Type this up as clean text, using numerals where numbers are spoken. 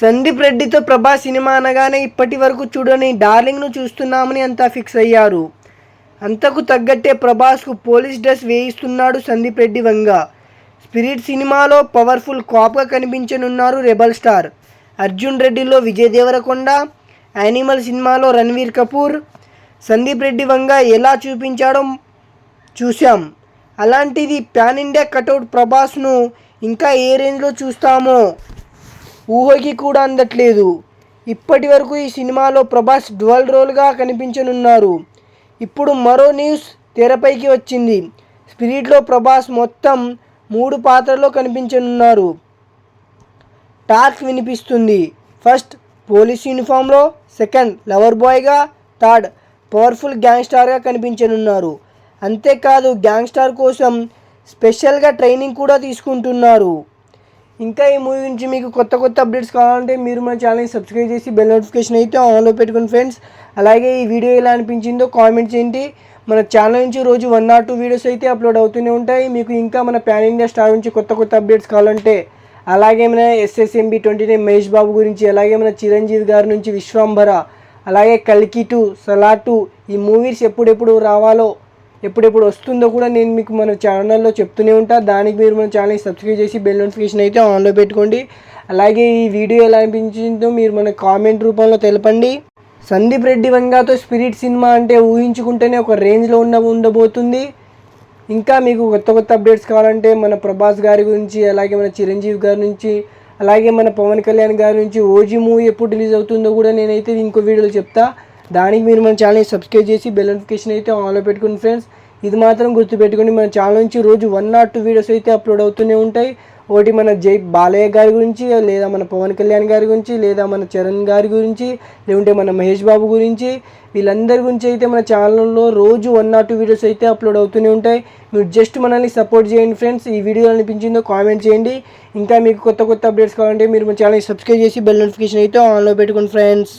సందీప్ రెడ్డితో ప్రభాస్ సినిమా అనగానే ఇప్పటి వరకు చూడని డార్లింగ్ను చూస్తున్నామని అంతా ఫిక్స్ అయ్యారు. అంతకు తగ్గట్టే ప్రభాస్కు పోలీస్ డ్రెస్ వేయిస్తున్నాడు సందీప్ రెడ్డి వంగ. స్పిరిట్ సినిమాలో పవర్ఫుల్ కాప్గా కనిపించనున్నారు రెబల్ స్టార్. అర్జున్ రెడ్డిలో విజయ్ దేవరకొండ, యానిమల్ సినిమాలో రణ్వీర్ కపూర్. సందీప్ రెడ్డి వంగ ఎలా చూపించాడో చూశాం. అలాంటిది ప్యాన్ ఇండియా కటౌట్ ప్రభాస్ను ఇంకా ఏ రేంజ్లో చూస్తామో ఊహకి కూడా అందట్లేదు. ఇప్పటి వరకు ఈ సినిమాలో ప్రభాస్ డ్యువల్ రోల్గా కనిపించనున్నారు. ఇప్పుడు మరో న్యూస్ తెరపైకి వచ్చింది. స్పిరిట్లో ప్రభాస్ మొత్తం 3 పాత్రల్లో కనిపించనున్నారు. టాక్ వినిపిస్తుంది. ఫస్ట్ పోలీస్ యూనిఫామ్లో, సెకండ్ లవర్ బాయ్గా, థర్డ్ పవర్ఫుల్ గ్యాంగ్స్టార్గా కనిపించనున్నారు. అంతేకాదు గ్యాంగ్స్టార్ కోసం స్పెషల్గా ట్రైనింగ్ కూడా తీసుకుంటున్నారు. ఇంకా ఈ మూవీ నుంచి మీకు కొత్త అప్డేట్స్ కావాలంటే మీరు మన ఛానల్ని సబ్స్క్రైబ్ చేసి బెల్ నోటిఫికేషన్ అయితే ఆన్లో పెట్టుకోండి ఫ్రెండ్స్. అలాగే ఈ వీడియో ఎలా అనిపించిందో కామెంట్ చేయండి. మన ఛానల్ నుంచి రోజు 1 or 2 వీడియోస్ అయితే అప్లోడ్ అవుతూనే ఉంటాయి. మీకు ఇంకా మన ప్యాన్ ఇండియా స్టార్ నుంచి కొత్త అప్డేట్స్ కావాలంటే, అలాగే మన SSMB 29 మహేష్ బాబు గురించి, అలాగే మన చిరంజీవి గారి నుంచి విశ్వంభర, అలాగే కల్కి 2, సలార్ 2 ఈ మూవీస్ ఎప్పుడెప్పుడు రావాలో, ఎప్పుడెప్పుడు వస్తుందో కూడా నేను మీకు మన ఛానల్లో చెప్తూనే ఉంటా. దానికి మీరు మన ఛానల్ని సబ్స్క్రైబ్ చేసి బెల్ నోటిఫికేషన్ అయితే ఆన్లో పెట్టుకోండి. అలాగే ఈ వీడియో ఎలా అనిపించిందో మీరు మన కామెంట్ రూపంలో తెలపండి. సందీప్ రెడ్డి వంగతో స్పిరిట్ సినిమా అంటే ఊహించుకుంటేనే ఒక రేంజ్లో ఉండబోతుంది. ఇంకా మీకు కొత్త అప్డేట్స్ కావాలంటే మన ప్రభాస్ గారి గురించి, అలాగే మన చిరంజీవి గారి నుంచి, అలాగే మన పవన్ కళ్యాణ్ గారి నుంచి ఓజీ మూవీ ఎప్పుడు రిలీజ్ అవుతుందో కూడా నేనైతే ఇంకో వీడియోలో చెప్తా. దానికి మీరు మన ఛానల్ని సబ్స్క్రైబ్ చేసి బెల్ నోటిఫికేషన్ అయితే ఆన్లో పెట్టుకోండి ఫ్రెండ్స్. ఇది మాత్రం గుర్తుపెట్టుకోండి, మన ఛానల్ నుంచి రోజు 1 or 2 వీడియోస్ అయితే అప్లోడ్ అవుతూనే ఉంటాయి. ఒకటి మన జై బాలయ్య గారి గురించి, లేదా మన పవన్ కళ్యాణ్ గారి గురించి, లేదా మన చరణ్ గారి గురించి, లేకుంటే మన మహేష్ బాబు గురించి, వీళ్ళందరి గురించి అయితే మన ఛానల్లో రోజు 1 or 2 వీడియోస్ అయితే అప్లోడ్ అవుతూనే ఉంటాయి. మీరు జస్ట్ మనల్ని సపోర్ట్ చేయండి ఫ్రెండ్స్. ఈ వీడియో అనిపించిందో కామెంట్ చేయండి. ఇంకా మీకు కొత్త అప్డేట్స్ కావాలంటే మీరు మన ఛానల్ని సబ్స్క్రైబ్ చేసి బెల్ నోటిఫికేషన్ అయితే ఆన్లో పెట్టుకోండి ఫ్రెండ్స్.